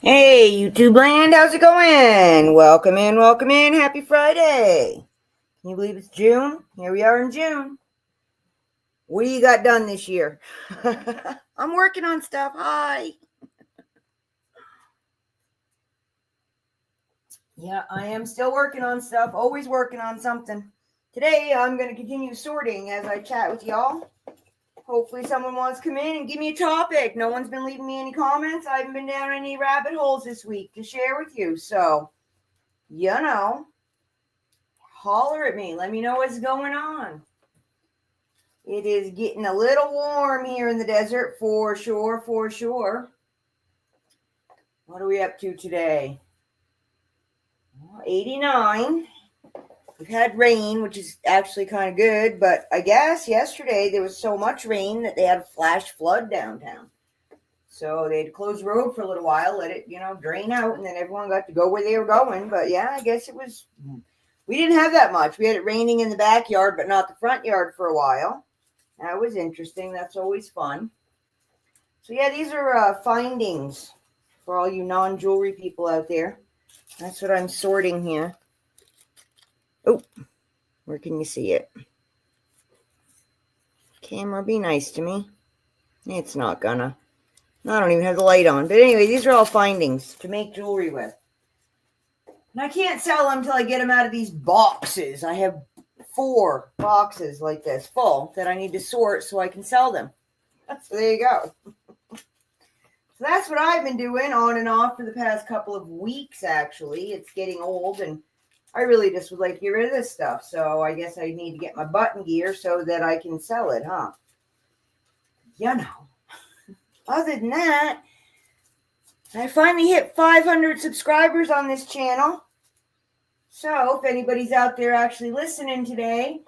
Hey, YouTube land, how's it going? Welcome in. Happy Friday. Can you believe it's June? Here we are in June. What do you got done this year? I'm working on stuff. Hi. Yeah, I am still working on stuff. Always working on something. Today, I'm going to continue sorting as I chat with y'all. Hopefully someone wants to come in and give me a topic. No one's been leaving me any comments. I haven't been down any rabbit holes this week to share with you. So, holler at me. Let me know what's going on. It is getting a little warm here in the desert for sure. What are we up to today? 89. We've had rain, which is actually kind of good, but I guess yesterday there was so much rain that they had a flash flood downtown. So they had to close the road for a little while, let it, drain out, and then everyone got to go where they were going. But yeah, I guess we didn't have that much. We had it raining in the backyard, but not the front yard for a while. That was interesting. That's always fun. So yeah, these are findings for all you non-jewelry people out there. That's what I'm sorting here. Oh, where can you see it? Camera, be nice to me. It's not gonna. I don't even have the light on. But anyway, these are all findings to make jewelry with. And I can't sell them until I get them out of these boxes. I have 4 boxes like this full that I need to sort so I can sell them. So there you go. So that's what I've been doing on and off for the past couple of weeks, actually. It's getting old, and I really just would like to get rid of this stuff. So I guess I need to get my button gear so that I can sell it, huh? Other than that, I finally hit 500 subscribers on this channel. So if anybody's out there actually listening today,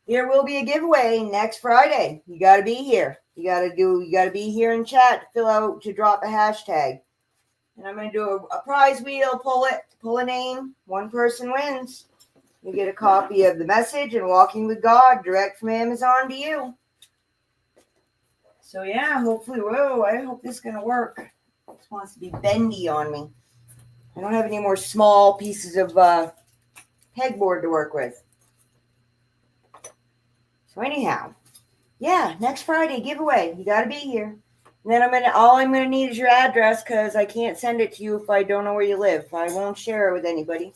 there will be a giveaway next Friday. You got to be here. You got to be here in chat to drop a hashtag. And I'm going to do a prize wheel, pull a name. One person wins. You get a copy of The Message and Walking with God direct from Amazon to you. So yeah, hopefully, I hope this is going to work. This wants to be bendy on me. I don't have any more small pieces of pegboard to work with. So anyhow, yeah, next Friday giveaway. You got to be here. And then all I'm gonna need is your address because I can't send it to you if I don't know where you live. I won't share it with anybody.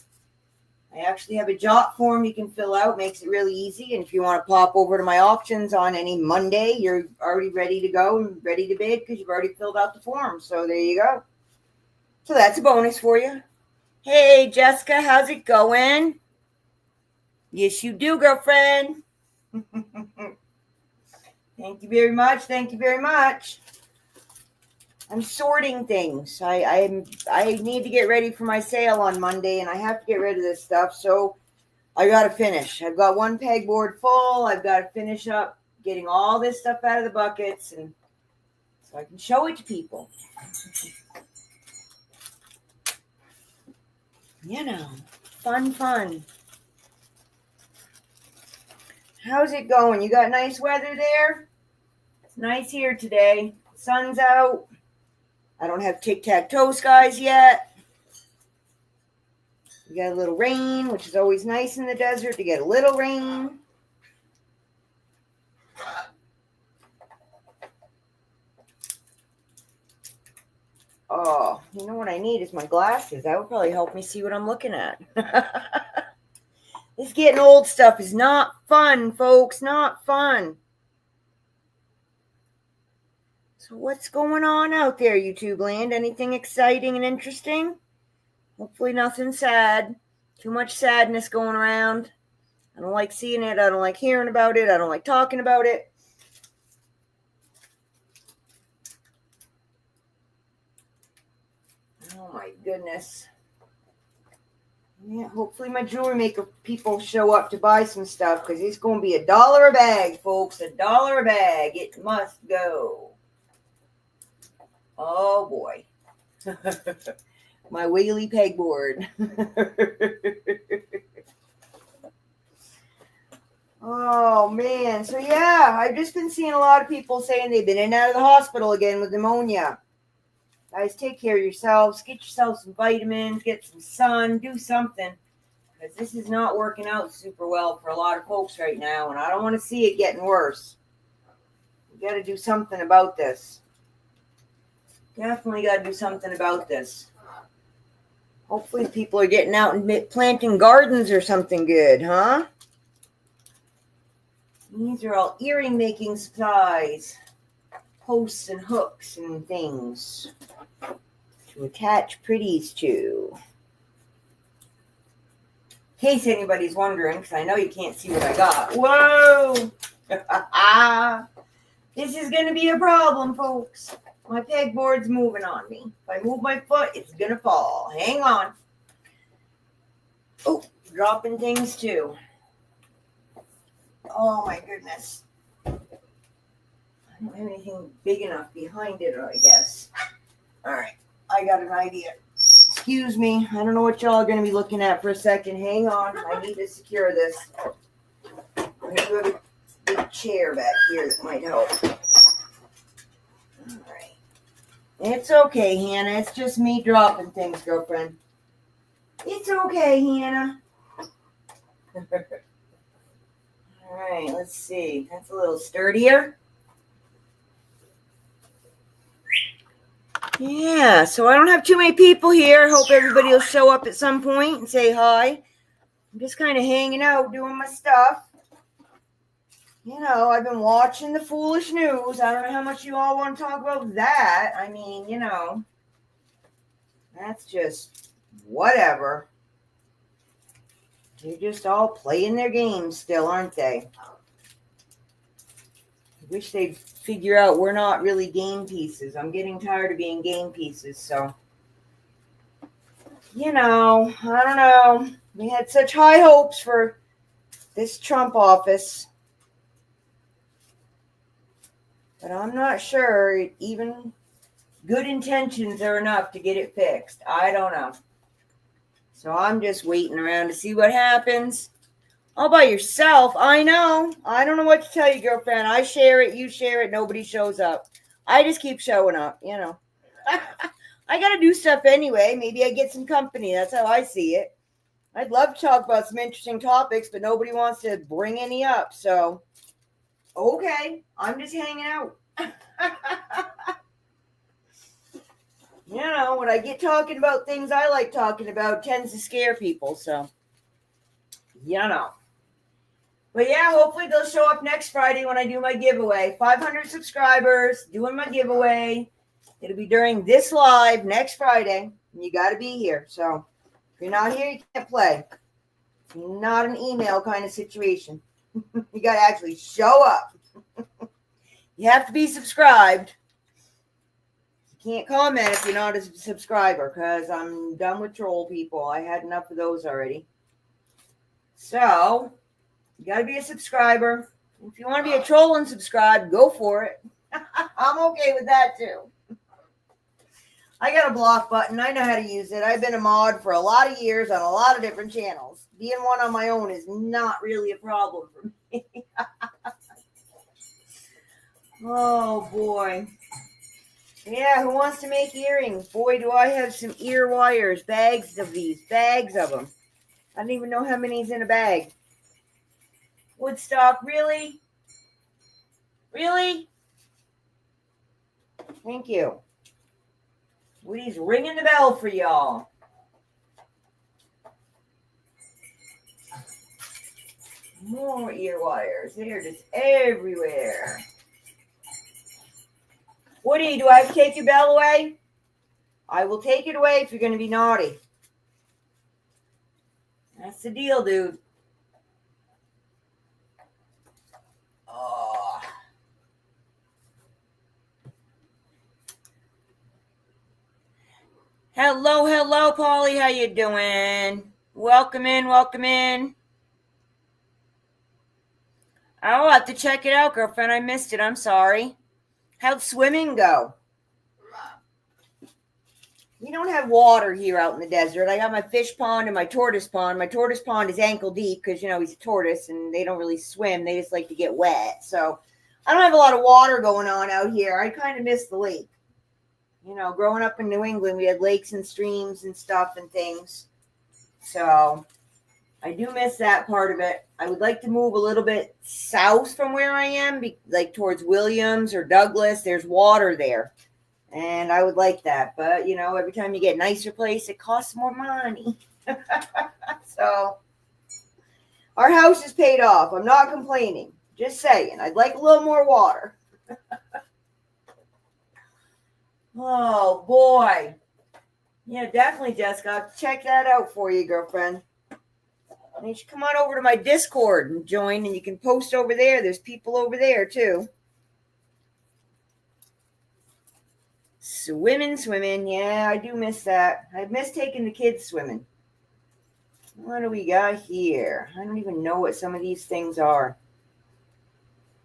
I actually have a jot form you can fill out. Makes it really easy. And if you want to pop over to my auctions on any Monday, you're already ready to go and ready to bid because you've already filled out the form. So there you go. So that's a bonus for you. Hey, Jessica, how's it going? Yes, you do, girlfriend. Thank you very much. Thank you very much. I'm sorting things. I need to get ready for my sale on Monday, and I have to get rid of this stuff. So I got to finish. I've got one pegboard full. I've got to finish up getting all this stuff out of the buckets, and so I can show it to people. Fun. How's it going? You got nice weather there? It's nice here today. Sun's out. I don't have tic-tac-toe skies yet. We got a little rain, which is always nice in the desert to get a little rain. Oh, you know what I need is my glasses. That would probably help me see what I'm looking at. This getting old stuff is not fun, folks. Not fun. So what's going on out there, YouTube land? Anything exciting and interesting? Hopefully nothing sad. Too much sadness going around. I don't like seeing it. I don't like hearing about it. I don't like talking about it. Oh my goodness. Yeah, hopefully my jewelry maker people show up to buy some stuff, because it's going to be $1 a bag, folks. $1 a bag. It must go. Oh boy. My whaley pegboard. Oh man. So yeah, I've just been seeing a lot of people saying they've been in and out of the hospital again with pneumonia. Guys, take care of yourselves. Get yourself some vitamins. Get some sun. Do something. Because this is not working out super well for a lot of folks right now. And I don't want to see it getting worse. We got to do something about this. Definitely got to do something about this. Hopefully people are getting out and planting gardens or something good, huh? These are all earring making supplies. Posts and hooks and things to attach pretties to. In case anybody's wondering, because I know you can't see what I got. Whoa! This is going to be a problem, folks. My pegboard's moving on me. If I move my foot, it's going to fall. Hang on. Oh, dropping things too. Oh my goodness. I don't have anything big enough behind it, I guess. All right. I got an idea. Excuse me. I don't know what y'all are going to be looking at for a second. Hang on. I need to secure this. I do have a big chair back here that might help. All right. It's okay, Hannah. It's just me dropping things, girlfriend. It's okay, Hannah. All right, let's see. That's a little sturdier. Yeah, so I don't have too many people here. Hope everybody will show up at some point and say hi. I'm just kind of hanging out, doing my stuff. You know, I've been watching the foolish news. I don't know how much you all want to talk about that. I mean, you know, that's just whatever. They're just all playing their games still, aren't they? I wish they'd figure out we're not really game pieces. I'm getting tired of being game pieces, so. You know, I don't know. We had such high hopes for this Trump office. But I'm not sure even good intentions are enough to get it fixed. I don't know. So I'm just waiting around to see what happens. All by yourself. I know. I don't know what to tell you, girlfriend. I share it. You share it. Nobody shows up. I just keep showing up, you know. I got to do stuff anyway. Maybe I get some company. That's how I see it. I'd love to talk about some interesting topics, but nobody wants to bring any up. So, okay. I'm just hanging out. You know, when I get talking about things I like talking about, tends to scare people. So, you know. But yeah, hopefully they'll show up next Friday when I do my giveaway. 500 subscribers, doing my giveaway. It'll be during this live next Friday. And you got to be here. So if you're not here, you can't play. It's not an email kind of situation. You got to actually show up. You have to be subscribed. You can't comment if you're not a subscriber, because I'm done with troll people. I had enough of those already. So, you got to be a subscriber. If you want to be a troll and subscribe, go for it. I'm okay with that too. I got a block button. I know how to use it. I've been a mod for a lot of years on a lot of different channels. Being one on my own is not really a problem for me. Oh boy. Yeah, who wants to make earrings? Boy, do I have some ear wires. Bags of these. Bags of them. I don't even know how many's in a bag. Woodstock, really? Really? Thank you. Woody's ringing the bell for y'all. More ear wires. They're just everywhere. Woody, do I have to take your bell away? I will take it away if you're going to be naughty. That's the deal, dude. Oh. Hello, Polly. How you doing? Welcome in, welcome in. I'll have to check it out, girlfriend. I missed it. I'm sorry. How'd swimming go? We don't have water here out in the desert. I got my fish pond and my tortoise pond. My tortoise pond is ankle deep because, you know, he's a tortoise and they don't really swim. They just like to get wet. So I don't have a lot of water going on out here. I kind of miss the lake. You know, growing up in New England, we had lakes and streams and stuff and things. So I do miss that part of it. I would like to move a little bit south from where I am, like towards Williams or Douglas. There's water there. And I would like that. But, you know, every time you get a nicer place, it costs more money. So our house is paid off. I'm not complaining. Just saying. I'd like a little more water. Oh, boy. Yeah, definitely, Jessica. I'll check that out for you, girlfriend. And you should come on over to my Discord and join, and you can post over there. There's people over there, too. Swimming. Yeah, I do miss that. I miss taking the kids swimming. What do we got here? I don't even know what some of these things are.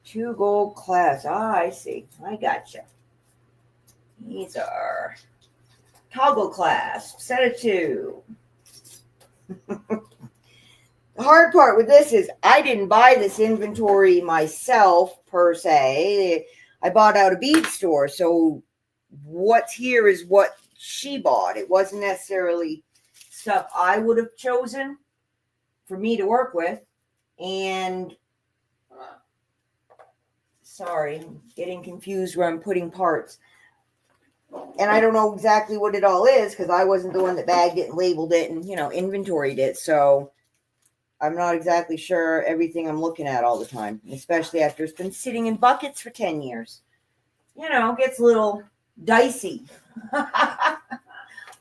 2 gold clasps. Ah, I see. I gotcha. These are toggle clasps. Set of 2. The hard part with this is I didn't buy this inventory myself, per se. I bought out a bead store, so what's here is what she bought. It wasn't necessarily stuff I would have chosen for me to work with. And sorry, I'm getting confused where I'm putting parts. And I don't know exactly what it all is because I wasn't the one that bagged it and labeled it and, you know, inventoried it. So I'm not exactly sure everything I'm looking at all the time, especially after it's been sitting in buckets for 10 years. You know, gets a little dicey.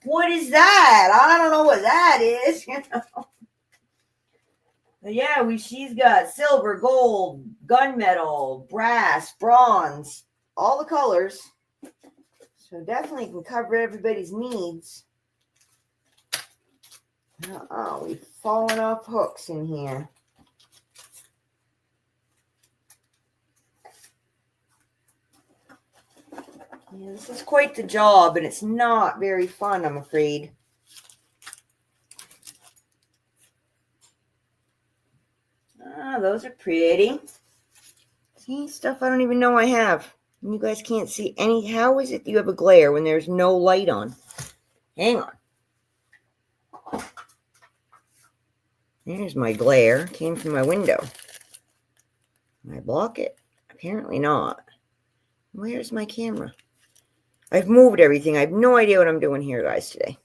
What is that? I don't know what that is, you know. But yeah, she's got silver, gold, gunmetal, brass, bronze, all the colors. So definitely can cover everybody's needs. We've fallen off hooks in here. Yeah, this is quite the job, and it's not very fun, I'm afraid. Those are pretty. See, stuff I don't even know I have. You guys can't see any. How is it you have a glare when there's no light on? Hang on. There's my glare. Came from my window. Can I block it? Apparently not. Where's my camera? I've moved everything. I have no idea what I'm doing here, guys, today.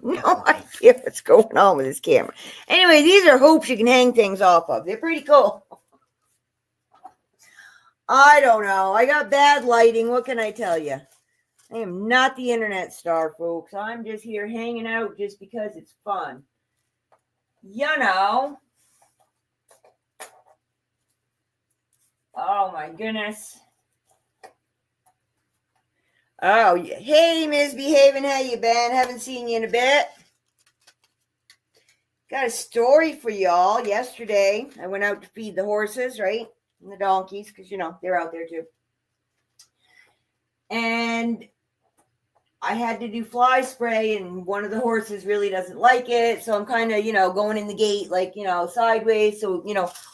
No idea what's going on with this camera. Anyway, these are hoops you can hang things off of. They're pretty cool. I don't know. I got bad lighting. What can I tell you? I am not the internet star, folks. I'm just here hanging out just because it's fun. You know. Oh, my goodness. Oh, hey, Misbehaving, how you been? Haven't seen you in a bit. Got a story for y'all. Yesterday, I went out to feed the horses, right? And the donkeys, because, they're out there too. And I had to do fly spray, and one of the horses really doesn't like it. So I'm kind of, going in the gate, like, sideways. So,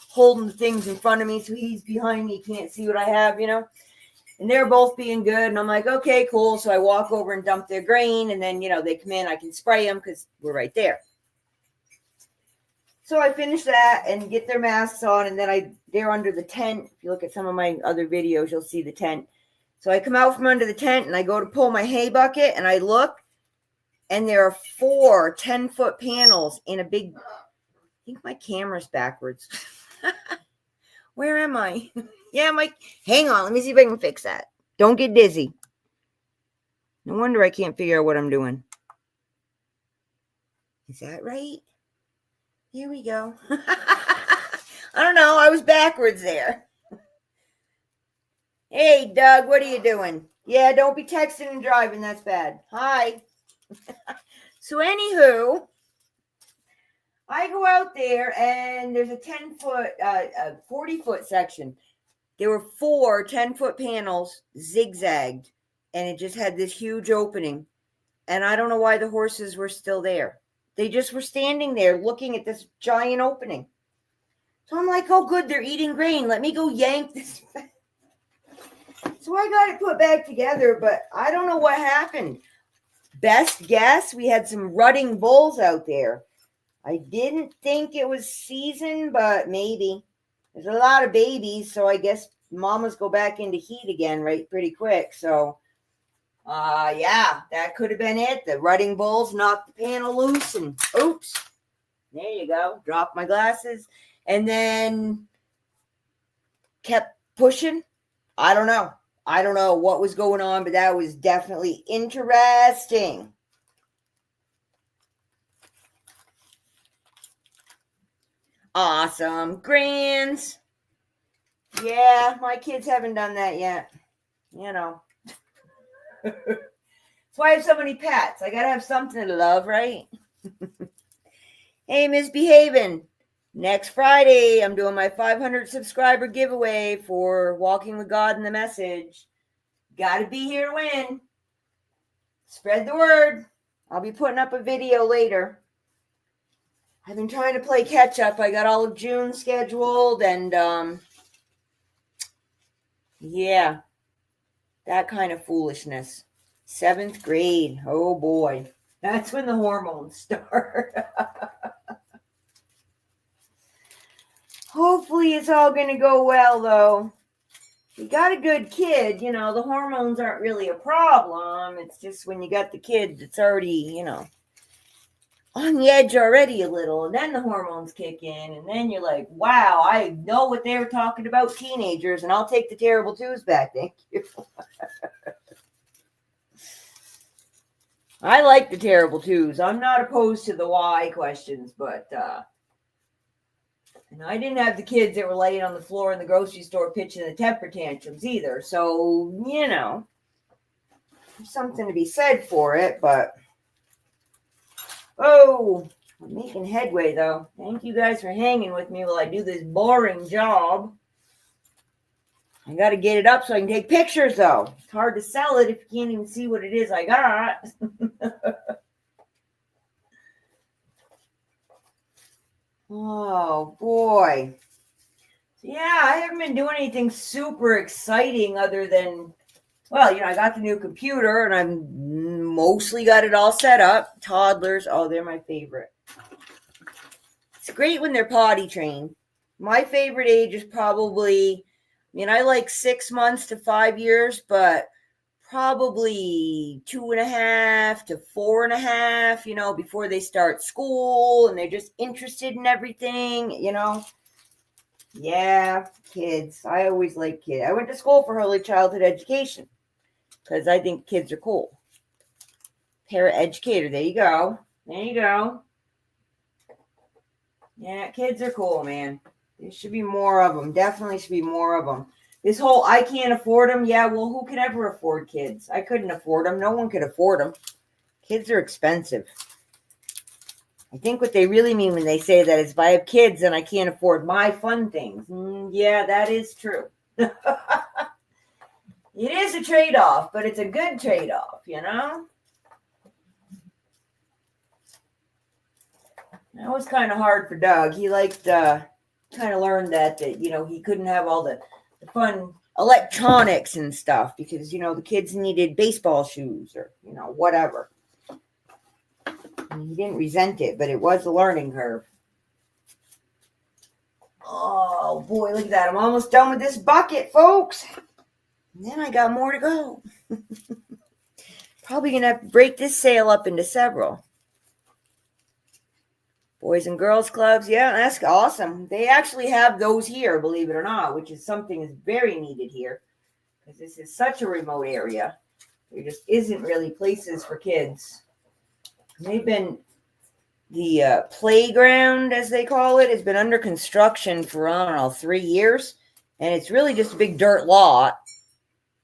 holding the things in front of me. So he's behind me, can't see what I have, And they're both being good. And I'm like, okay, cool. So I walk over and dump their grain. And then, they come in, I can spray them because we're right there. So I finish that and get their masks on. And then they're under the tent. If you look at some of my other videos, you'll see the tent. So I come out from under the tent and I go to pull my hay bucket and I look. And there are 4 10-foot panels in a big, I think my camera's backwards. Where am I? Yeah, hang on. Let me see if I can fix that. Don't get dizzy. No wonder I can't figure out what I'm doing. Is that right? Here we go. I don't know. I was backwards there. Hey, Doug, what are you doing? Yeah, don't be texting and driving. That's bad. Hi. So, anywho, I go out there and there's a 10-foot, 40-foot section. There were 4 10-foot panels zigzagged, and it just had this huge opening. And I don't know why the horses were still there. They just were standing there looking at this giant opening. So I'm like, oh, good, they're eating grain. Let me go yank this. So I got it put back together, but I don't know what happened. Best guess, we had some rutting bulls out there. I didn't think it was season, but maybe. There's a lot of babies, so I guess mamas go back into heat again, right, pretty quick. So, yeah, that could have been it. The rutting bulls knocked the panel loose, and oops, there you go. Dropped my glasses, and then kept pushing. I don't know. I don't know what was going on, but that was definitely interesting. Awesome. Grands. Yeah, my kids haven't done that yet. That's why I have so many pets. I got to have something to love, right? Hey, Misbehaving. Next Friday, I'm doing my 500 subscriber giveaway for Walking with God and the Message. Got to be here to win. Spread the word. I'll be putting up a video later. I've been trying to play catch up. I got all of June scheduled, and yeah, that kind of foolishness. 7th grade. Oh boy. That's when the hormones start. Hopefully it's all going to go well, though. You got a good kid, the hormones aren't really a problem. It's just when you got the kid that's already, on the edge already a little, and then the hormones kick in, and then you're like, wow, I know what they were talking about, teenagers, and I'll take the terrible twos back. Thank you. I like the terrible twos. I'm not opposed to the why questions, but and I didn't have the kids that were laying on the floor in the grocery store pitching the temper tantrums either. So, there's something to be said for it, but oh, I'm making headway, though. Thank you guys for hanging with me while I do this boring job. I got to get it up so I can take pictures, though. It's hard to sell it if you can't even see what it is I got. Oh, boy. So, yeah, I haven't been doing anything super exciting other than, well, I got the new computer, and I've mostly got it all set up. Toddlers, oh, they're my favorite. It's great when they're potty trained. My favorite age is probably, I like 6 months to 5 years, but probably 2.5 to 4.5, before they start school and they're just interested in everything, Yeah, kids. I always like kids. I went to school for early childhood education because I think kids are cool. Para-educator. There you go. There you go. Yeah, kids are cool, man. There should be more of them. Definitely should be more of them. This whole I can't afford them. Yeah, well, who can ever afford kids? I couldn't afford them. No one could afford them. Kids are expensive. I think what they really mean when they say that is if I have kids and I can't afford my fun things. Yeah, that is true. It is a trade-off, but it's a good trade-off, you know? That was kind of hard for Doug. He liked, kind of learned that, he couldn't have all the fun electronics and stuff because, the kids needed baseball shoes or, whatever. And he didn't resent it, but it was a learning curve. Oh, boy, look at that. I'm almost done with this bucket, folks. And then I got more to go. Probably going to have to break this sale up into several. Boys and Girls Clubs, yeah, that's awesome. They actually have those here, believe it or not, which is something that's very needed here. Because this is such a remote area. There just isn't really places for kids. They've been, the playground, as they call it, has been under construction for, 3 years. And it's really just a big dirt lot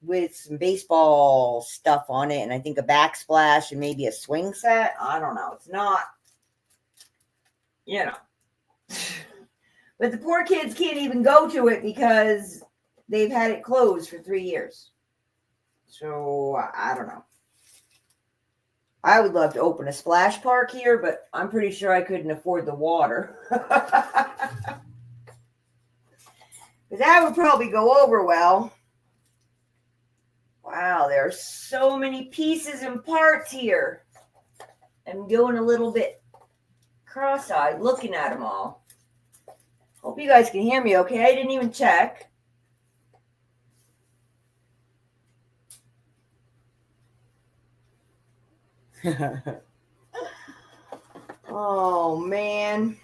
with some baseball stuff on it. And I think a backsplash and maybe a swing set. I don't know. It's not, But the poor kids can't even go to it because they've had it closed for 3 years. So, I don't know. I would love to open a splash park here, but I'm pretty sure I couldn't afford the water. But that would probably go over well. Wow, there are so many pieces and parts here. I'm going a little bit cross-eyed looking at them all. Hope you guys can hear me okay. I didn't even check. Oh, man.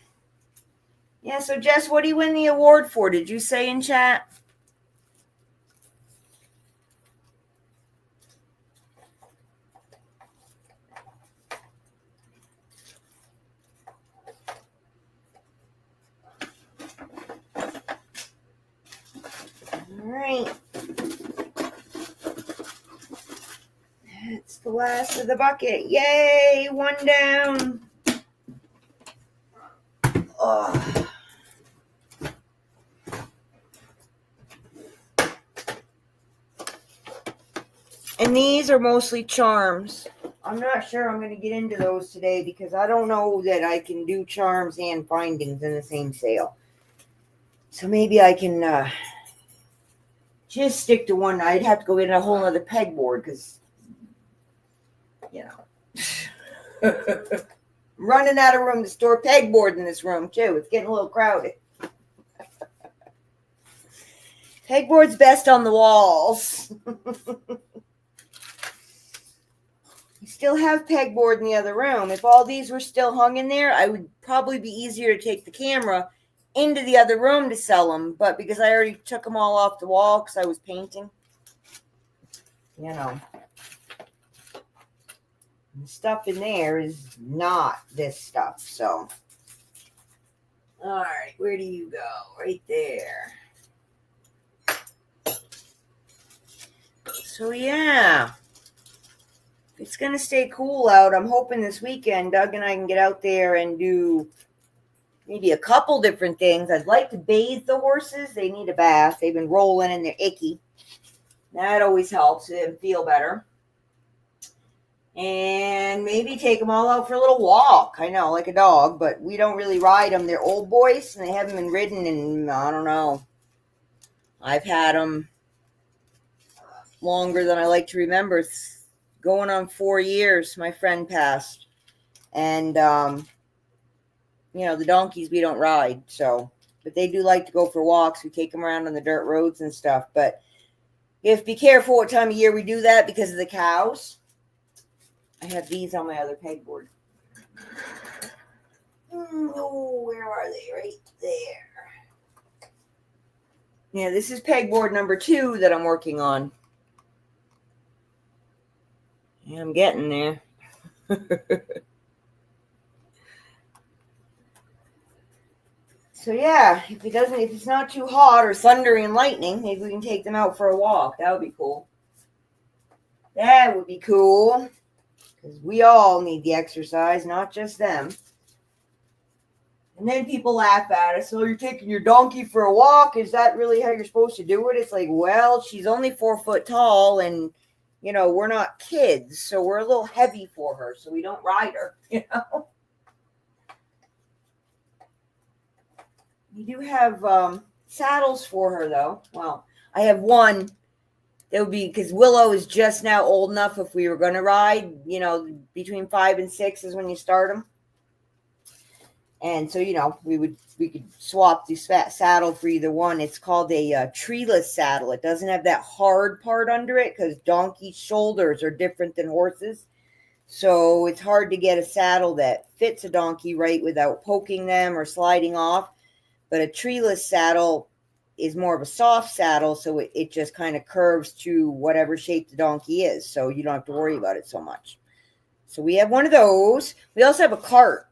Yeah, so Jess, what do you win the award for? Did you say in chat? All right. That's the last of the bucket. Yay, one down. Oh. And these are mostly charms. I'm not sure I'm going to get into those today because I don't know that I can do charms and findings in the same sale. So maybe I can just stick to one. I'd have to go get a whole other pegboard because, I'm running out of room to store pegboard in this room too. It's getting a little crowded. Pegboard's best on the walls. Still have pegboard in the other room. If all these were still hung in there, I would probably be easier to take the camera into the other room to sell them. But because I already took them all off the wall because I was painting, the stuff in there is not this stuff. So, all right, where do you go? Right there. So, yeah. It's going to stay cool out. I'm hoping this weekend Doug and I can get out there and do maybe a couple different things. I'd like to bathe the horses. They need a bath. They've been rolling and they're icky. That always helps them feel better. And maybe take them all out for a little walk. I know, like a dog, but we don't really ride them. They're old boys and they haven't been ridden in, I don't know. I've had them longer than I like to remember. Going on 4 years, my friend passed. And, the donkeys we don't ride. So, but they do like to go for walks. We take them around on the dirt roads and stuff. But you have to be careful what time of year we do that because of the cows. I have these on my other pegboard. Oh, where are they? Right there. Yeah, this is pegboard number 2 that I'm working on. Yeah, I'm getting there. So yeah, if it's not too hot or thundering and lightning, maybe we can take them out for a walk. That would be cool. That would be cool. Because we all need the exercise, not just them. And then people laugh at us. So you're taking your donkey for a walk? Is that really how you're supposed to do it? It's like, well, she's only 4 foot tall, and we're not kids, so we're a little heavy for her, so we don't ride her. We do have saddles for her, though. Well, I have one. That would be because Willow is just now old enough. If we were going to ride, between 5 and 6 is when you start them. And so, we could swap the saddle for either one. It's called a treeless saddle. It doesn't have that hard part under it because donkey's shoulders are different than horses. So it's hard to get a saddle that fits a donkey right without poking them or sliding off. But a treeless saddle is more of a soft saddle, so it just kind of curves to whatever shape the donkey is. So you don't have to worry about it so much. So we have one of those. We also have a cart.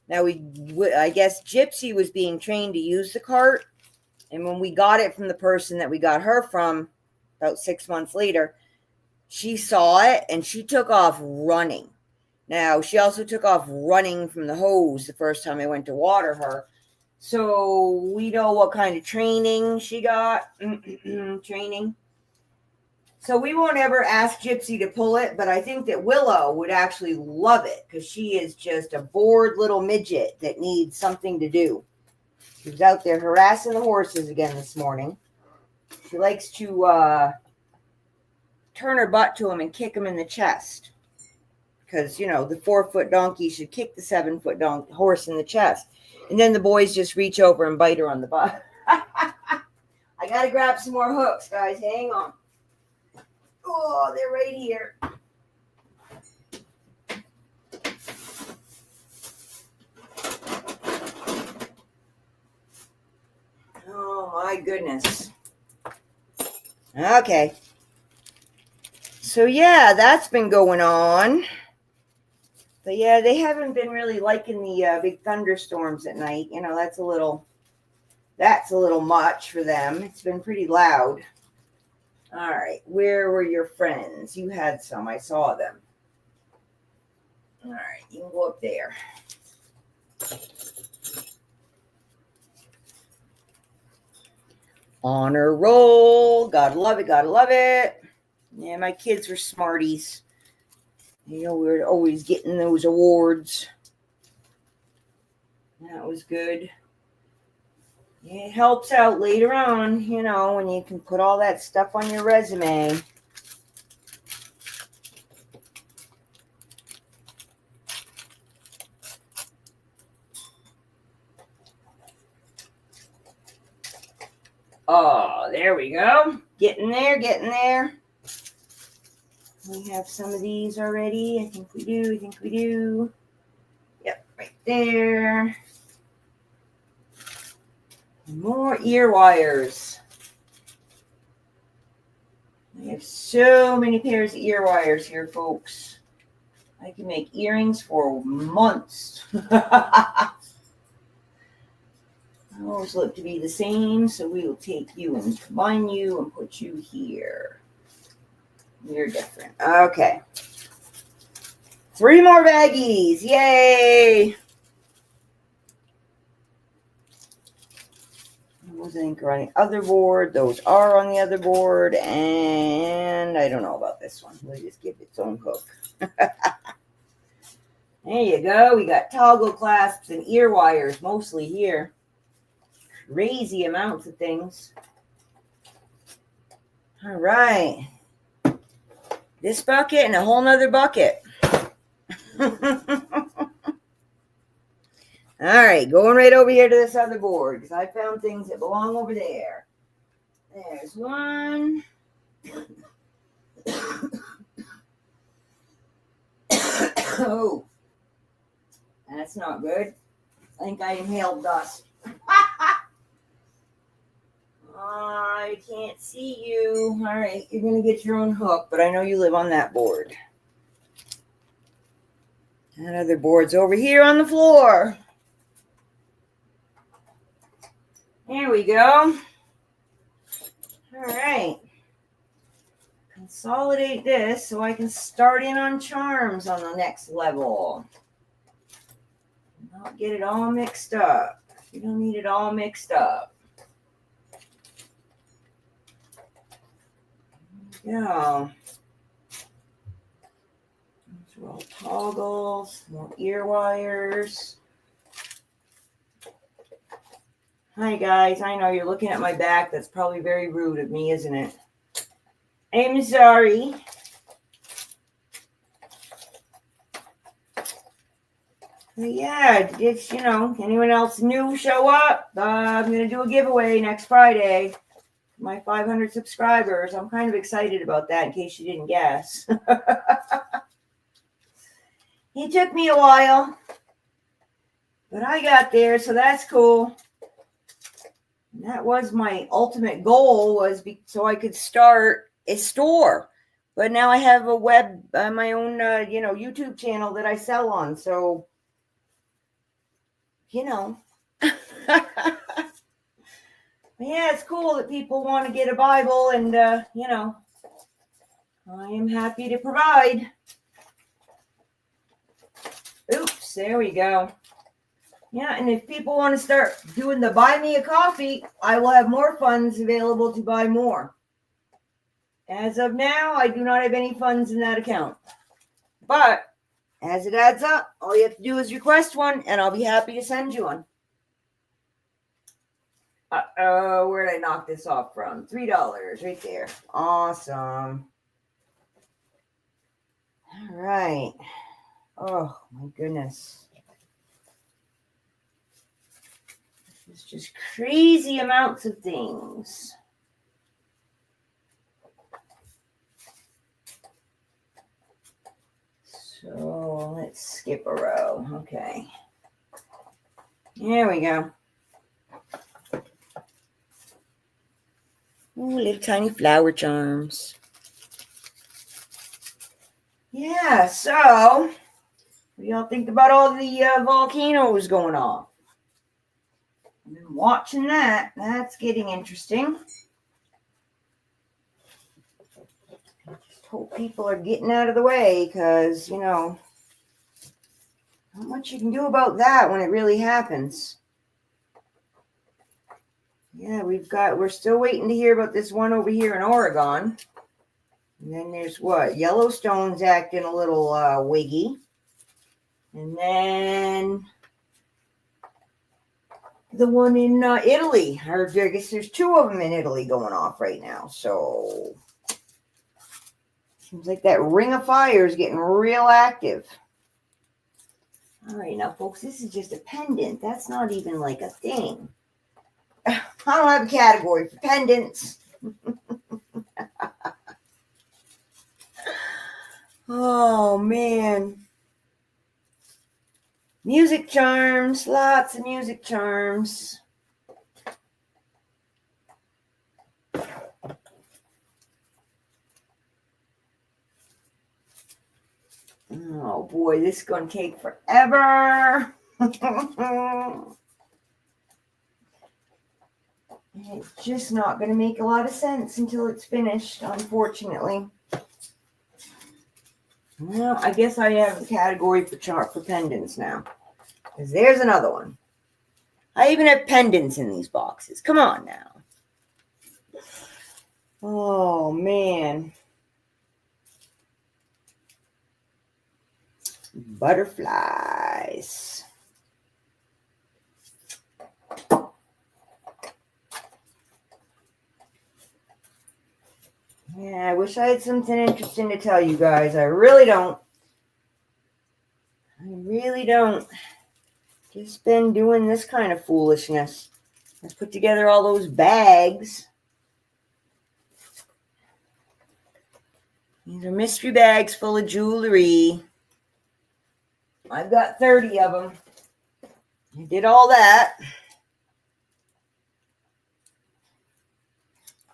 Now, I guess Gypsy was being trained to use the cart. And when we got it from the person that we got her from about 6 months later, she saw it and she took off running. Now, she also took off running from the hose the first time I went to water her. So we know what kind of training she got. Training. So we won't ever ask Gypsy to pull it, but I think that Willow would actually love it because she is just a bored little midget that needs something to do. She was out there harassing the horses again this morning. She likes to turn her butt to him and kick him in the chest because, the 4 foot donkey should kick the 7 foot horse in the chest. And then the boys just reach over and bite her on the butt. I got to grab some more hooks, guys. Hang on. Oh, they're right here. Oh, my goodness. Okay. So, yeah, that's been going on. But, yeah, they haven't been really liking the big thunderstorms at night. That's a little much for them. It's been pretty loud. All right, where were your friends? You had some. I saw them. All right, you can go up there. Honor roll. Gotta love it, gotta love it. Yeah, my kids were smarties. We were always getting those awards. That was good. It helps out later on, when you can put all that stuff on your resume. Oh, there we go. Getting there. We have some of these already. I think we do. Yep, right there. More ear wires. I have so many pairs of ear wires here, folks. I can make earrings for months. Always look to be the same, so we will take you and combine you and put you here. You're different. Okay. 3 more baggies. Yay! Those I think are on the other board. Those are on the other board. And I don't know about this one. We'll just give it its own hook. There you go. We got toggle clasps and ear wires mostly here. Crazy amounts of things. All right. This bucket and a whole nother bucket. All right, going right over here to this other board because I found things that belong over there. There's one. Oh, that's not good. I think I inhaled dust. I can't see you. All right, you're going to get your own hook, but I know you live on that board. That other board's over here on the floor. Here we go. All right. Consolidate this so I can start in on charms on the next level. Not get it all mixed up. You don't need it all mixed up. Yeah. Those are all toggles, more ear wires. Hi guys, I know you're looking at my back. That's probably very rude of me, isn't it? I'm sorry. But yeah, it's, anyone else new show up? I'm going to do a giveaway next Friday. My 500 subscribers. I'm kind of excited about that in case you didn't guess. It took me a while, but I got there, so that's cool. And that was my ultimate goal, was so I could start a store. But now I have a my own, YouTube channel that I sell on. So, Yeah, it's cool that people want to get a Bible, and, I am happy to provide. Oops, there we go. Yeah, and if people want to start doing the buy me a coffee, I will have more funds available to buy more. As of now, I do not have any funds in that account. But as it adds up, all you have to do is request one, and I'll be happy to send you one. Where did I knock this off from? $3 right there. Awesome. All right. Oh, my goodness. This is just crazy amounts of things. So let's skip a row. Okay. There we go. Ooh, little tiny flower charms. Yeah, so what do y'all think about all the volcanoes going off? I've been watching that. That's getting interesting. I just hope people are getting out of the way, because, not much you can do about that when it really happens. Yeah, we're still waiting to hear about this one over here in Oregon. And then there's Yellowstone's acting a little wiggy. And then the one in Italy. Or I guess there's two of them in Italy going off right now. So seems like that ring of fire is getting real active. All right, now, folks, this is just a pendant. That's not even like a thing. I don't have a category for pendants. Oh, man. Music charms. Lots of music charms. Oh, boy. This is going to take forever. It's just not going to make a lot of sense until it's finished, unfortunately. Well, I guess I have a category for pendants now. Because there's another one. I even have pendants in these boxes. Come on now. Oh, man. Butterflies. Yeah, I wish I had something interesting to tell you guys. I really don't. Just been doing this kind of foolishness. Let's put together all those bags. These are mystery bags full of jewelry. I've got 30 of them. I did all that.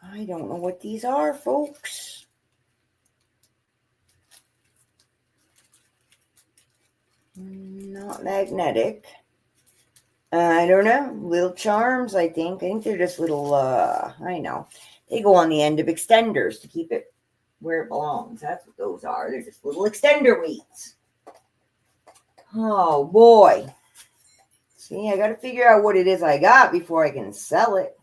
I don't know what these are, folks. Not magnetic. I don't know. Little charms, I think. I think they're just little, I know. They go on the end of extenders to keep it where it belongs. That's what those are. They're just little extender weights. Oh, boy. See, I got to figure out what it is I got before I can sell it.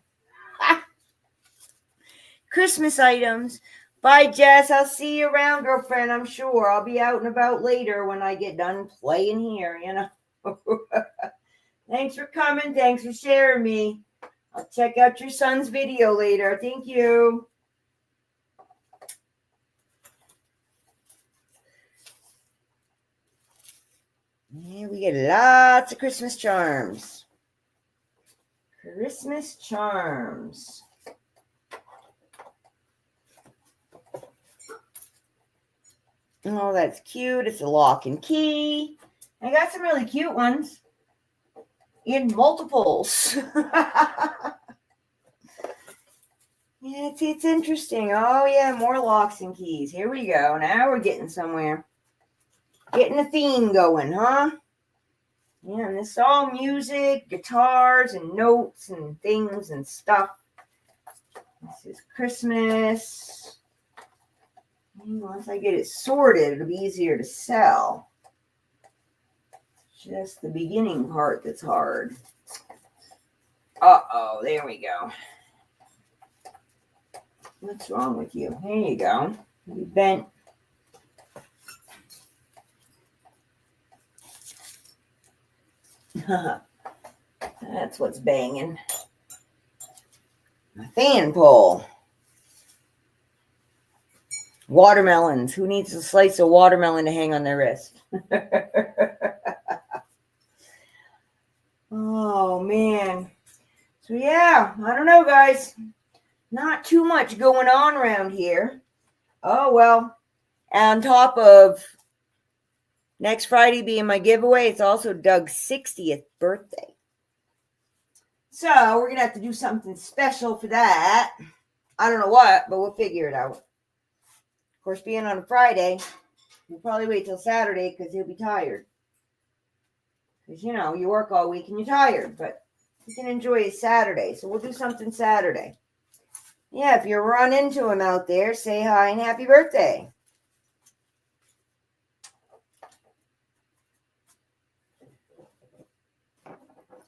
Christmas items. Bye, Jess. I'll see you around, girlfriend, I'm sure. I'll be out and about later when I get done playing here, you know. Thanks for coming. Thanks for sharing me. I'll check out your son's video later. Thank you. Yeah, we get lots of Christmas charms. Christmas charms. Oh, that's cute. It's a lock and key. I got some really cute ones in multiples. Yeah, it's interesting. Oh, yeah, more locks and keys. Here we go. Now we're getting somewhere. Getting a theme going, huh? Yeah, and this is all music, guitars, and notes, and things, and stuff. This is Christmas. And once I get it sorted, it'll be easier to sell. It's just the beginning part that's hard. Uh-oh, there we go. What's wrong with you? There you go. You bent. That's what's banging. A fan pole. Watermelons. Who needs a slice of watermelon to hang on their wrist? Oh, man. So, yeah, I don't know, guys. Not too much going on around here. Oh, well, on top of next Friday being my giveaway, it's also Doug's 60th birthday. So we're going to have to do something special for that. I don't know what, but we'll figure it out. Of course, being on a Friday, we'll probably wait till Saturday because he'll be tired. Because, you know, you work all week and you're tired, but you can enjoy his Saturday. So we'll do something Saturday. Yeah, if you run into him out there, say hi and happy birthday.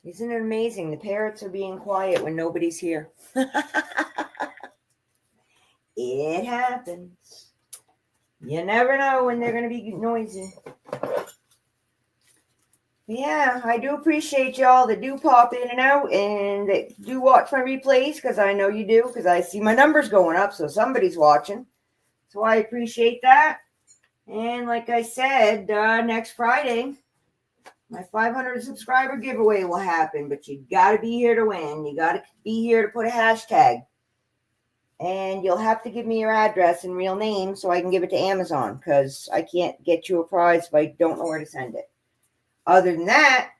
Isn't it amazing? The parrots are being quiet when nobody's here. It happens. You never know when they're going to be noisy. Yeah, I do appreciate y'all that do pop in and out and that do watch my replays, because I know you do, because I see my numbers going up, so somebody's watching. So I appreciate that. And like I said, next Friday, my 500 subscriber giveaway will happen, but you got to be here to win. You got to be here to put a hashtag. And you'll have to give me your address and real name so I can give it to Amazon, because I can't get you a prize if I don't know where to send it. Other than that,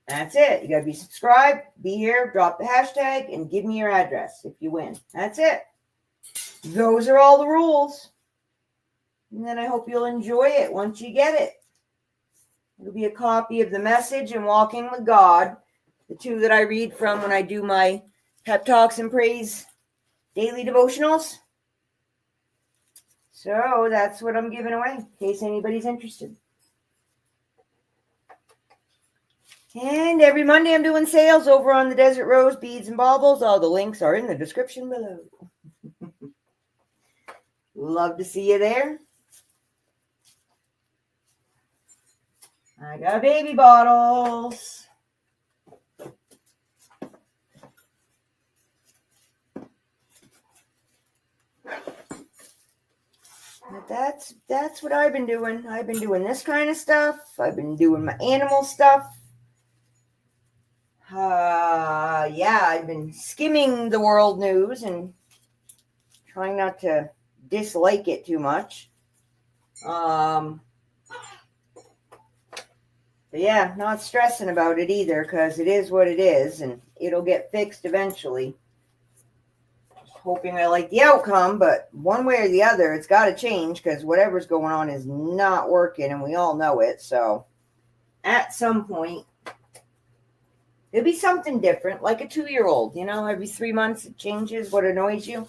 that's it. You got to be subscribed, be here, drop the hashtag, and give me your address if you win. That's it. Those are all the rules. And then I hope you'll enjoy it once you get it. It'll be a copy of The Message and Walking with God, the two that I read from when I do my pep talks and praise daily devotionals. So that's what I'm giving away in case anybody's interested. And every Monday I'm doing sales over on the Desert Rose Beads and Baubles. All the links are in the description below. Love to see you there. I got baby bottles. But that's what I've been doing. I've been doing this kind of stuff. I've been doing my animal stuff. Yeah, I've been skimming the world news and trying not to dislike it too much. But yeah, not stressing about it either, because it is what it is and it'll get fixed eventually. Just hoping I like the outcome, but one way or the other, it's got to change, because whatever's going on is not working and we all know it. So at some point, It'll be something different, like a 2-year-old, every 3 months it changes what annoys you.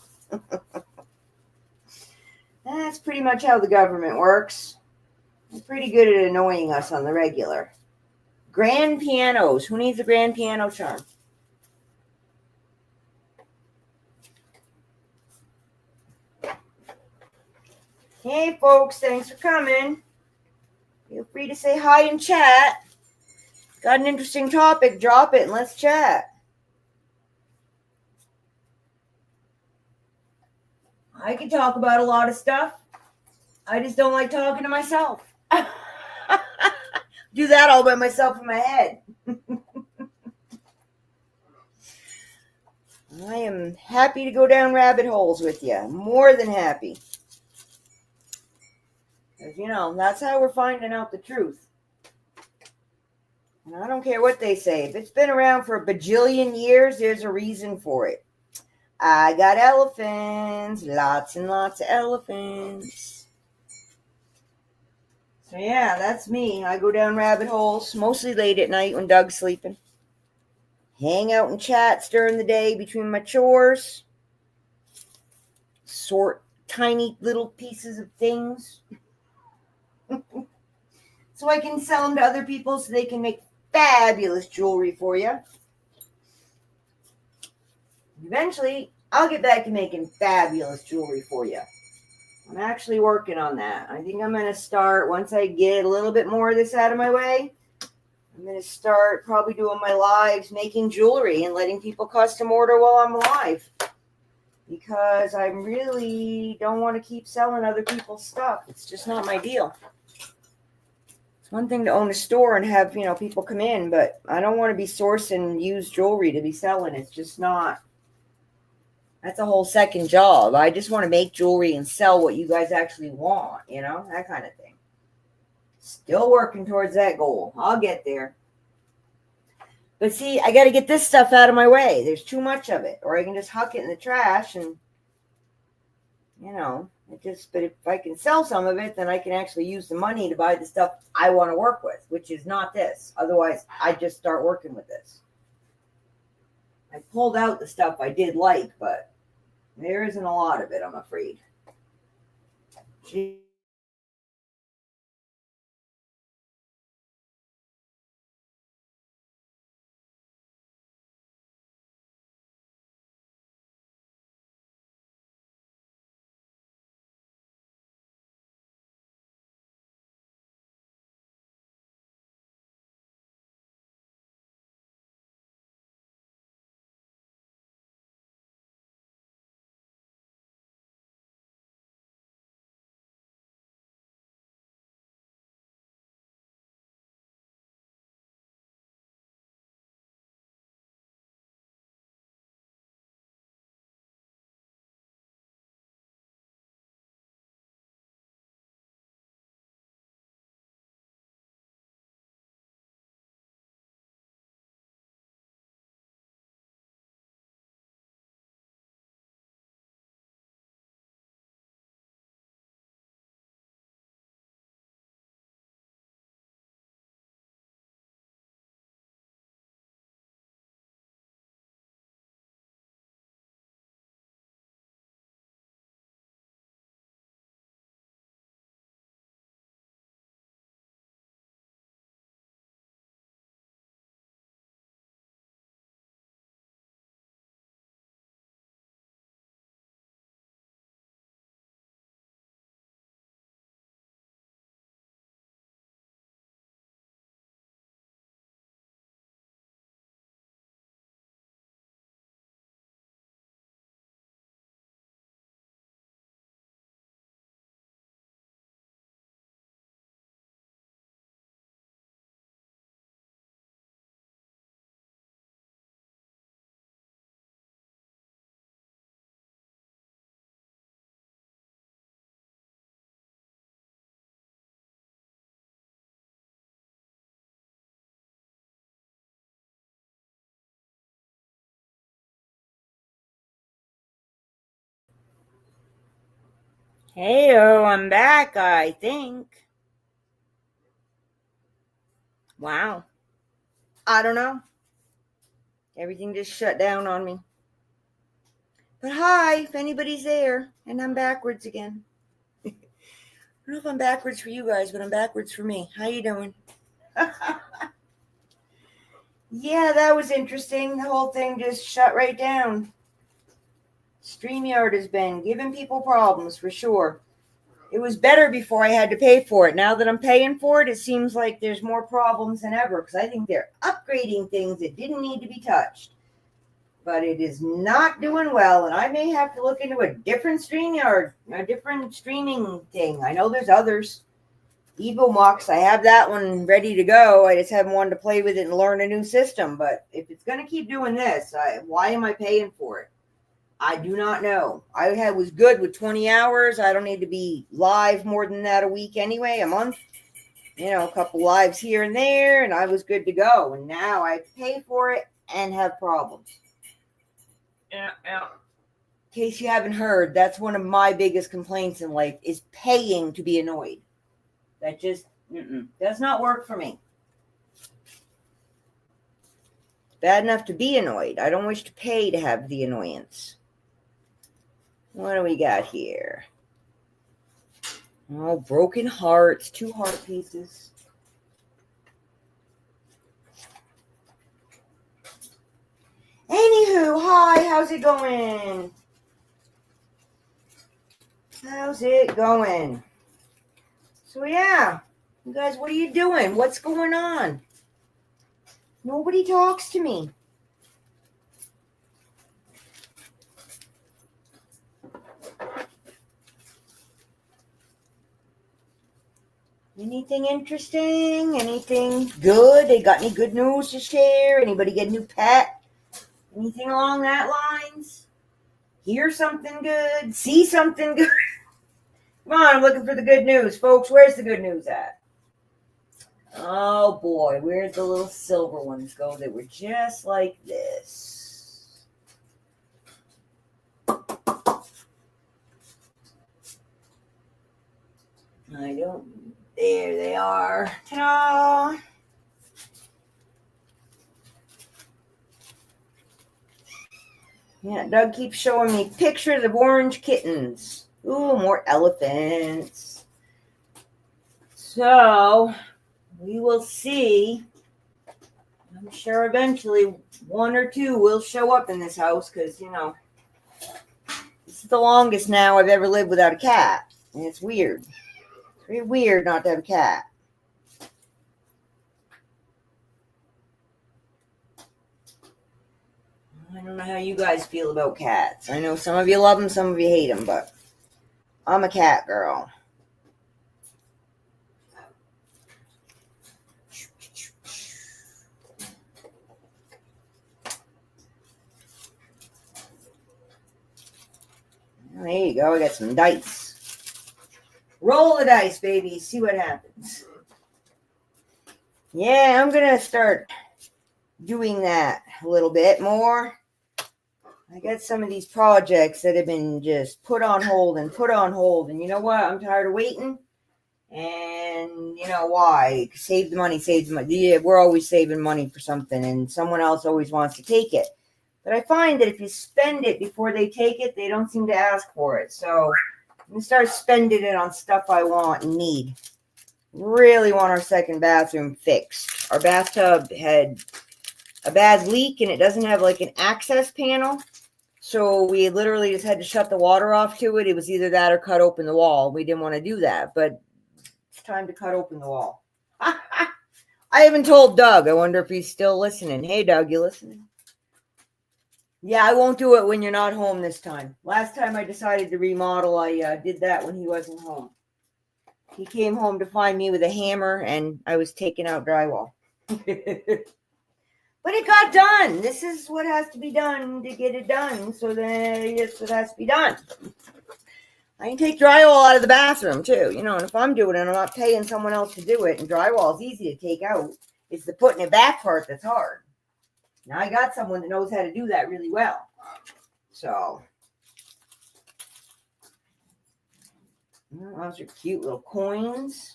That's pretty much how the government works. They're pretty good at annoying us on the regular. Grand pianos. Who needs a grand piano charm? Hey, folks, thanks for coming. Feel free to say hi in chat. Got an interesting topic, drop it and let's chat. I can talk about a lot of stuff. I just don't like talking to myself. Do that all by myself in my head. I am happy to go down rabbit holes with you. More than happy. Because, that's how we're finding out the truth. And I don't care what they say. If it's been around for a bajillion years, there's a reason for it. I got elephants. Lots and lots of elephants. So yeah, that's me. I go down rabbit holes, mostly late at night when Doug's sleeping. Hang out and chats during the day between my chores. Sort tiny little pieces of things. So I can sell them to other people so they can make fabulous jewelry for you. Eventually, I'll get back to making fabulous jewelry for you. I'm actually working on that. I think I'm going to start, once I get a little bit more of this out of my way, I'm going to start probably doing my lives making jewelry and letting people custom order while I'm live. Because I really don't want to keep selling other people's stuff. It's just not my deal. It's one thing to own a store and have, people come in, but I don't want to be sourcing used jewelry to be selling. It's just not. That's a whole second job. I just want to make jewelry and sell what you guys actually want, that kind of thing. Still working towards that goal. I'll get there. But see, I got to get this stuff out of my way. There's too much of it. Or I can just huck it in the trash and, but if I can sell some of it, then I can actually use the money to buy the stuff I want to work with, which is not this. Otherwise, I'd just start working with this. I pulled out the stuff I did like, but there isn't a lot of it, I'm afraid. Hey-o, I'm back, I think. Wow. I don't know. Everything just shut down on me. But hi, if anybody's there, and I'm backwards again. I don't know if I'm backwards for you guys, but I'm backwards for me. How you doing? Yeah, that was interesting. The whole thing just shut right down. StreamYard has been giving people problems for sure. It was better before I had to pay for it. Now that I'm paying for it, it seems like there's more problems than ever because I think they're upgrading things that didn't need to be touched. But it is not doing well, and I may have to look into a different StreamYard, a different streaming thing. I know there's others. EvoMux, I have that one ready to go. I just haven't wanted to play with it and learn a new system. But if it's going to keep doing this, why am I paying for it? I do not know. I was good with 20 hours. I don't need to be live more than that a week anyway, a month. A couple lives here and there, and I was good to go. And now I pay for it and have problems. In case you haven't heard, that's one of my biggest complaints in life is paying to be annoyed. That just does not work for me. It's bad enough to be annoyed. I don't wish to pay to have the annoyance. What do we got here? Oh, broken hearts. 2 heart pieces. Anywho, hi, how's it going? How's it going? So yeah, you guys, what are you doing? What's going on? Nobody talks to me. Anything interesting? Anything good? They got any good news to share? Anybody get a new pet? Anything along that lines? Hear something good? See something good? Come on, I'm looking for the good news, folks. Where's the good news at? Oh boy, where'd the little silver ones go? They were just like this. I don't. There they are. Ta-da! Yeah, Doug keeps showing me pictures of orange kittens. Ooh, more elephants. So, we will see. I'm sure eventually 1 or 2 will show up in this house because, this is the longest now I've ever lived without a cat. And it's weird. It's very weird not to have a cat. I don't know how you guys feel about cats. I know some of you love them, some of you hate them, but I'm a cat girl. There you go. I got some dice. Roll the dice, baby. See what happens. Yeah, I'm going to start doing that a little bit more. I got some of these projects that have been just put on hold. And you know what? I'm tired of waiting. And you know why? Save the money. Yeah, we're always saving money for something. And someone else always wants to take it. But I find that if you spend it before they take it, they don't seem to ask for it. So I'm going to start spending it on stuff I want and need. Really want our second bathroom fixed. Our bathtub had a bad leak and it doesn't have like an access panel. So we literally just had to shut the water off to it. It was either that or cut open the wall. We didn't want to do that, but it's time to cut open the wall. I haven't told Doug. I wonder if he's still listening. Hey, Doug, you listening? Yeah, I won't do it when you're not home this time. Last time I decided to remodel, I did that when he wasn't home. He came home to find me with a hammer, and I was taking out drywall. But it got done. This is what has to be done to get it done. So then yes, it has to be done. I can take drywall out of the bathroom too, and if I'm doing it, I'm not paying someone else to do it. And drywall is easy to take out. It's the putting it back part that's hard. Now I got someone that knows how to do that really well. So those are cute little coins.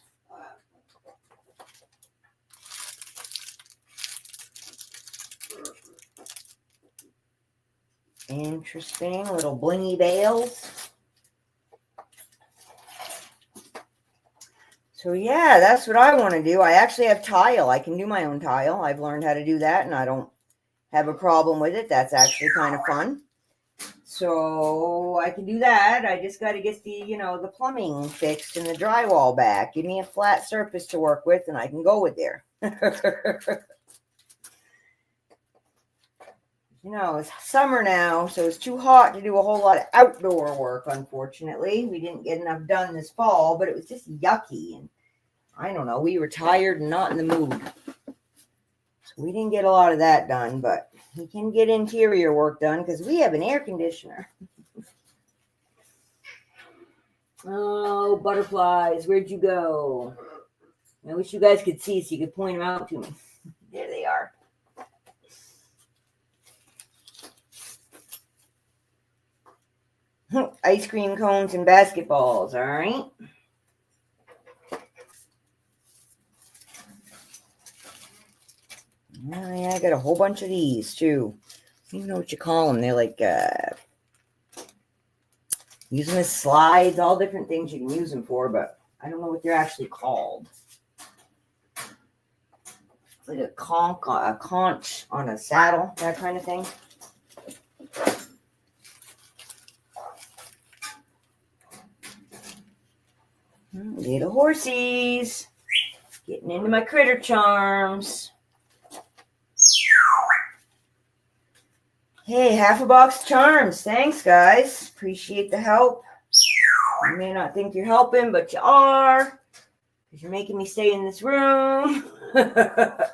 Interesting. Little blingy bales. So yeah, that's what I want to do. I actually have tile. I can do my own tile. I've learned how to do that, and I don't have a problem with it. That's actually kind of fun. So I can do that. I just got to get the, the plumbing fixed and the drywall back. Give me a flat surface to work with, and I can go with there. It's summer now, so it's too hot to do a whole lot of outdoor work, unfortunately. We didn't get enough done this fall, but it was just yucky. And I don't know, we were tired and not in the mood. So we didn't get a lot of that done, but we can get interior work done because we have an air conditioner. Oh, butterflies, where'd you go? I wish you guys could see so you could point them out to me. There they are. Ice cream cones and basketballs, all right? Yeah, I got a whole bunch of these, too. I don't even know what you call them. They're like, use them as slides, all different things you can use them for, but I don't know what they're actually called. It's like a conch on a saddle, that kind of thing. Little horsies. Getting into my critter charms. Hey, half a box of charms. Thanks, guys. Appreciate the help. You may not think you're helping, but you are. Because you're making me stay in this room. Because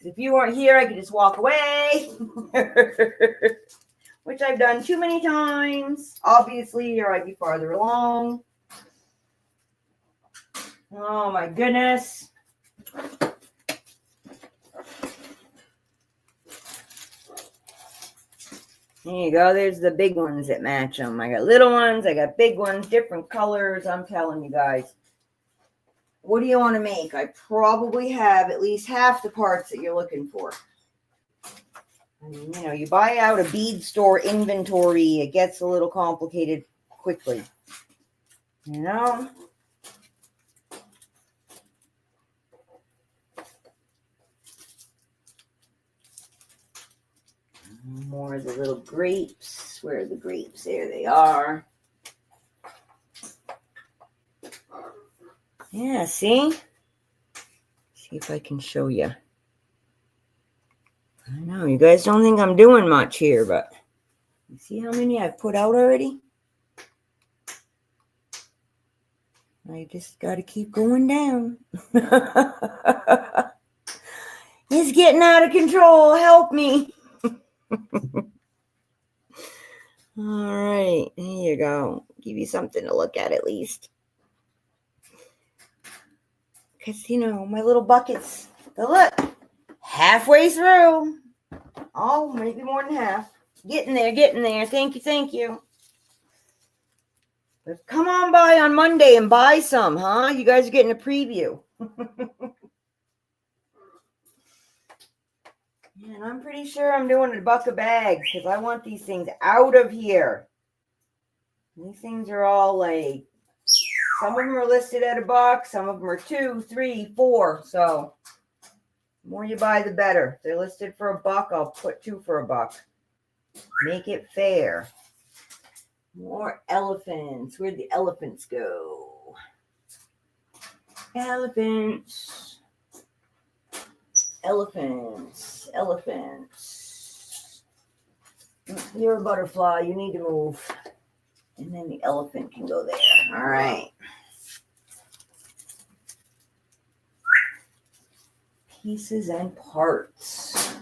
if you weren't here, I could just walk away. Which I've done too many times. Obviously, or I'd be farther along. Oh my goodness. There you go. There's the big ones that match them. I got little ones. I got big ones, different colors. I'm telling you guys. What do you want to make? I probably have at least half the parts that you're looking for. I mean, you buy out a bead store inventory. It gets a little complicated quickly. More of the little grapes. Where are the grapes? There they are. Yeah, see? See if I can show you. I know, you guys don't think I'm doing much here, but you see how many I've put out already? I just got to keep going down. It's getting out of control. Help me. All right, there you go. Give you something to look at least. Because, my little buckets, look, halfway through. Oh, maybe more than half. Getting there. Thank you. But come on by on Monday and buy some, huh? You guys are getting a preview. And I'm pretty sure I'm doing $1 a bag because I want these things out of here. These things are all like, some of them are listed at $1, some of them are $2, $3, $4. So the more you buy, the better. If they're listed for $1, I'll put 2 for $1. Make it fair. More elephants. Where'd the elephants go? Elephants. You're a butterfly. You need to move. And then the elephant can go there. All right. Pieces and parts.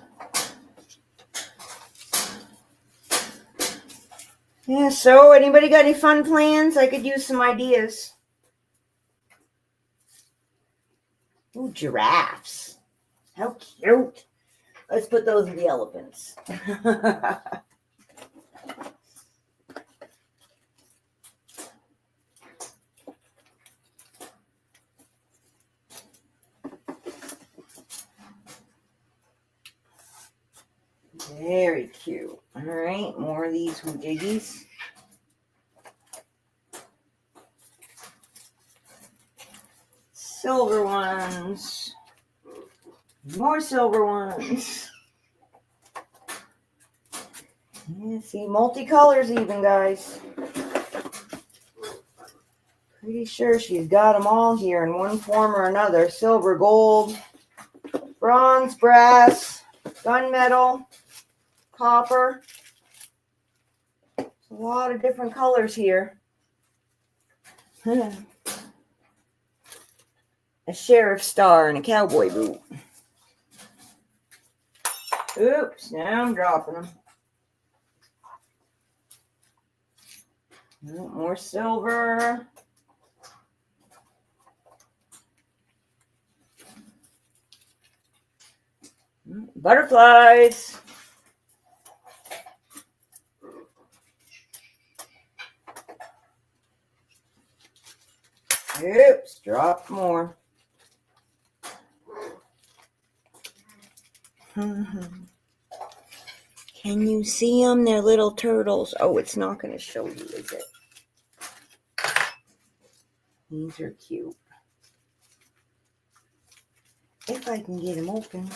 Yeah, so anybody got any fun plans? I could use some ideas. Ooh, giraffes. How cute. Let's put those in the elephants. Very cute. All right, more of these hoojiggies. Silver ones. More silver ones. Yeah, see, multicolors even, guys. Pretty sure she's got them all here in one form or another. Silver, gold, bronze, brass, gunmetal, copper. A lot of different colors here. A sheriff star and a cowboy boot. Oops, now I'm dropping them. More silver. Butterflies. Oops, drop more. Can you see them? They're little turtles. Oh, it's not going to show you, is it? These are cute. If I can get them open.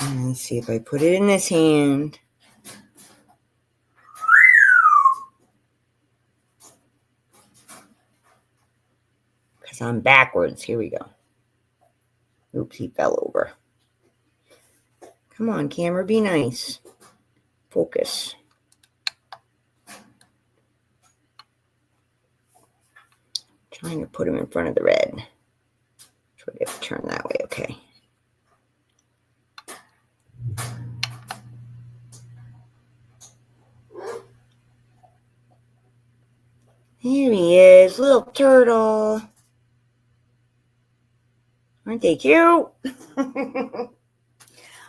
Let's see if I put it in this hand. Because I'm backwards. Here we go. Oops, he fell over. Come on, camera, be nice. Focus. Trying to put him in front of the red. So I have to turn that way, okay. Here he is, little turtle. Aren't they cute?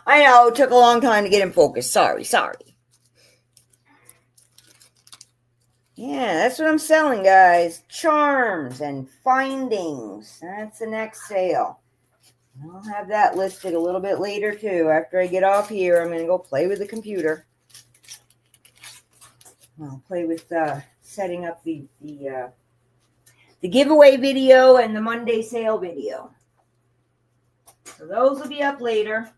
I know, it took a long time to get him focused. Sorry. Yeah, that's what I'm selling, guys. Charms and findings. That's the next sale. I'll have that listed a little bit later, too. After I get off here, I'm going to go play with the computer. I'll play with setting up the giveaway video and the Monday sale video. So those will be up later.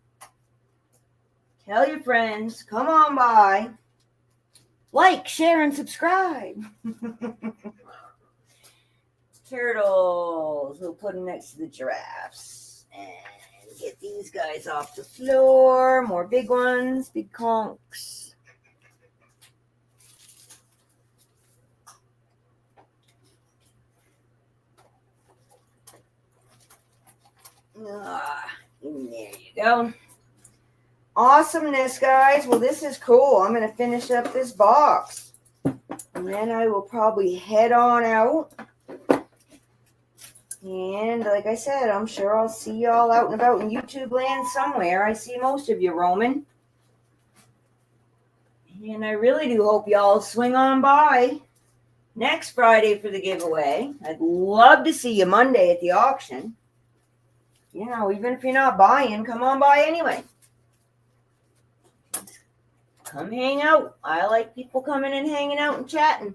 Tell your friends. Come on by. Like, share, and subscribe. Turtles. We'll put them next to the giraffes. And get these guys off the floor. More big ones. Big conks. And there you go. Awesomeness, guys. Well, this is cool. I'm going to finish up this box. And then I will probably head on out. And like I said, I'm sure I'll see y'all out and about in YouTube land somewhere. I see most of you roaming. And I really do hope y'all swing on by next Friday for the giveaway. I'd love to see you Monday at the auction. You know, even if you're not buying, come on by anyway. Come hang out. I like people coming and hanging out and chatting.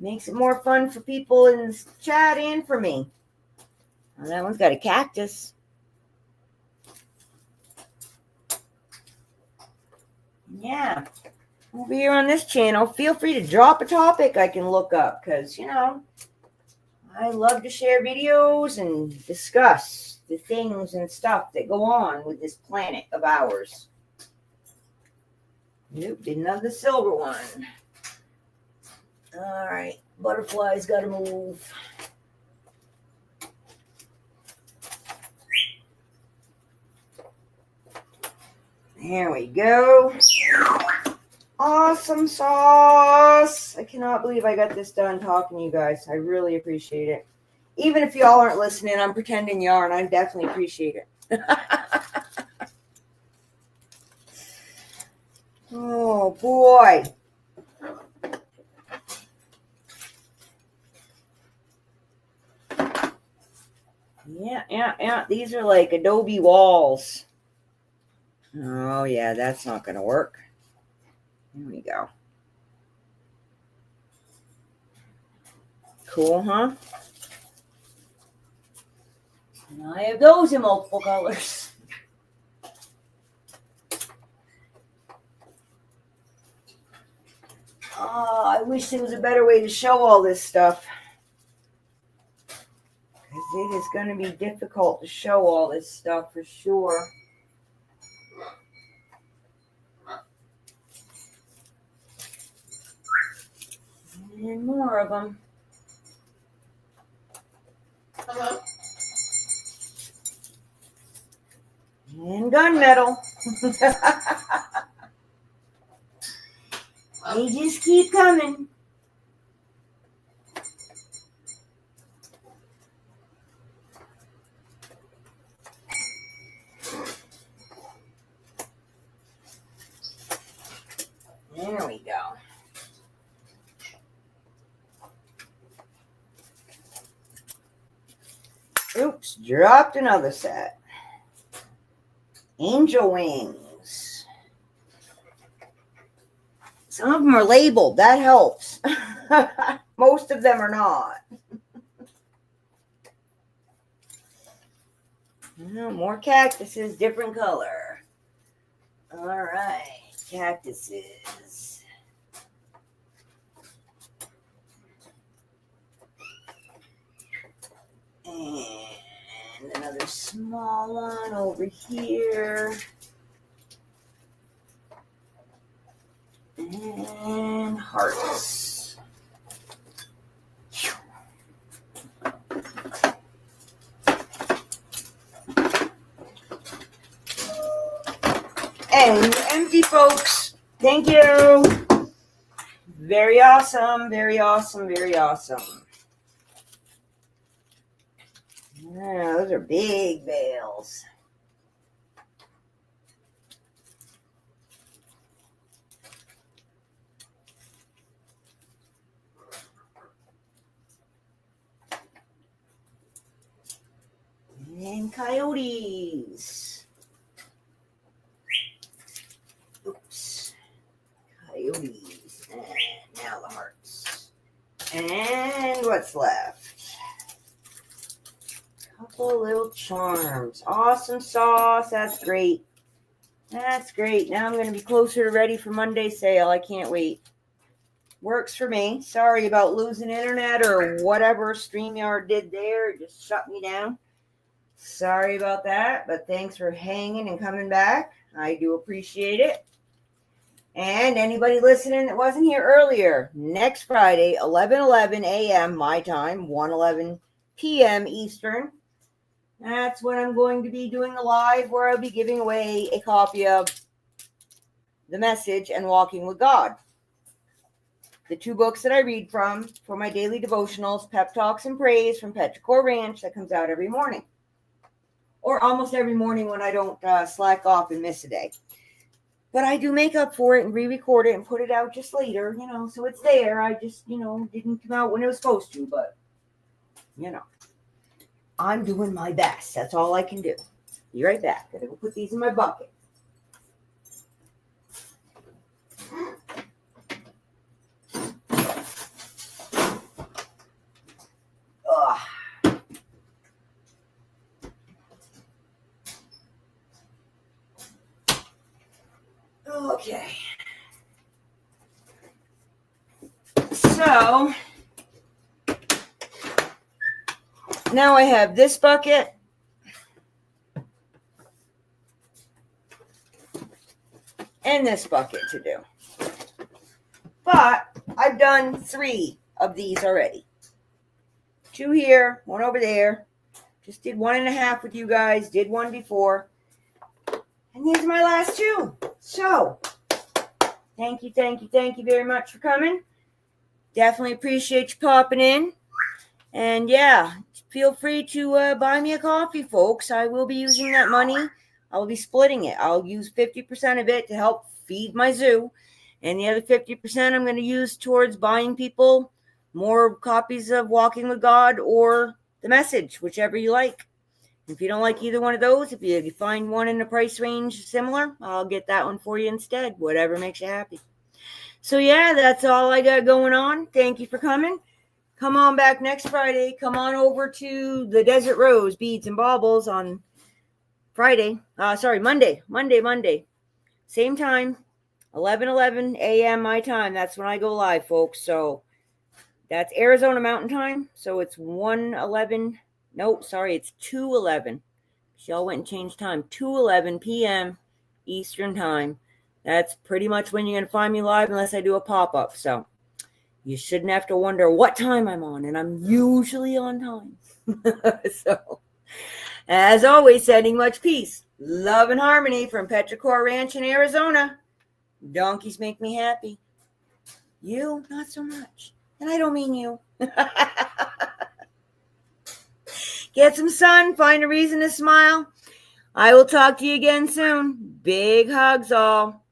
Makes it more fun for people in the chat and for me. Well, that one's got a cactus. Yeah. Over here on this channel, feel free to drop a topic I can look up. Because, you know, I love to share videos and discuss the things and stuff that go on with this planet of ours. Nope, didn't have the silver one. All right, butterflies got to move. There we go. Awesome sauce. I cannot believe I got this done talking to you guys. I really appreciate it. Even if y'all aren't listening, I'm pretending you are, and I definitely appreciate it. Oh, boy. Yeah. These are like adobe walls. Oh, yeah, that's not going to work. There we go. Cool, huh? And I have those in multiple colors. Oh, I wish there was a better way to show all this stuff. Because it is going to be difficult to show all this stuff for sure. And more of them. And gunmetal. They just keep coming. There we go. Oops, dropped another set. Angel wings. Some of them are labeled. That helps. Most of them are not. More cactuses, different color. All right, cactuses. And another small one over here. And hearts. And empty, folks. Thank you. Very awesome, very awesome, very awesome. Yeah, those are big bales. And coyotes. Oops. Coyotes. And now the hearts. And what's left? Couple little charms. Awesome sauce. That's great. That's great. Now I'm going to be closer to ready for Monday's sale. I can't wait. Works for me. Sorry about losing internet or whatever StreamYard did there. It just shut me down. Sorry about that, but thanks for hanging and coming back. I do appreciate it. And anybody listening that wasn't here earlier, next Friday, 11:11 a.m. my time, 1:11 p.m. Eastern. That's when I'm going to be doing a live where I'll be giving away a copy of The Message and Walking with God. The two books that I read from for my daily devotionals, Pep Talks and Praise from Petrichor Ranch, that comes out every morning. Or almost every morning when I don't slack off and miss a day. But I do make up for it and re-record it and put it out just later, so it's there. I just, didn't come out when it was supposed to, but, I'm doing my best. That's all I can do. Be right back. Gotta go put these in my bucket. Ugh. Okay. So now I have this bucket and this bucket to do. But I've done 3 of these already. 2 here, 1 over there. Just did 1.5 with you guys, did 1 before. And these are my last 2. So, thank you very much for coming. Definitely appreciate you popping in. And yeah, feel free to buy me a coffee, folks. I will be using that money. I will be splitting it. I'll use 50% of it to help feed my zoo. And the other 50% I'm going to use towards buying people more copies of Walking with God or The Message, whichever you like. If you don't like either one of those, if you find one in the price range similar, I'll get that one for you instead. Whatever makes you happy. So yeah, that's all I got going on. Thank you for coming. Come on back next Friday. Come on over to the Desert Rose Beads and Baubles on Monday. Same time, 11:11 a.m. my time. That's when I go live, folks. So that's Arizona Mountain Time. So it's 1:11. No, sorry, it's 2:11. Y'all went and changed time. 2:11 p.m. Eastern Time. That's pretty much when you're going to find me live unless I do a pop-up. So you shouldn't have to wonder what time I'm on, and I'm usually on time. So, as always, sending much peace, love, and harmony from Petrichor Ranch in Arizona. Donkeys make me happy. You, not so much. And I don't mean you. Get some sun, find a reason to smile. I will talk to you again soon. Big hugs all.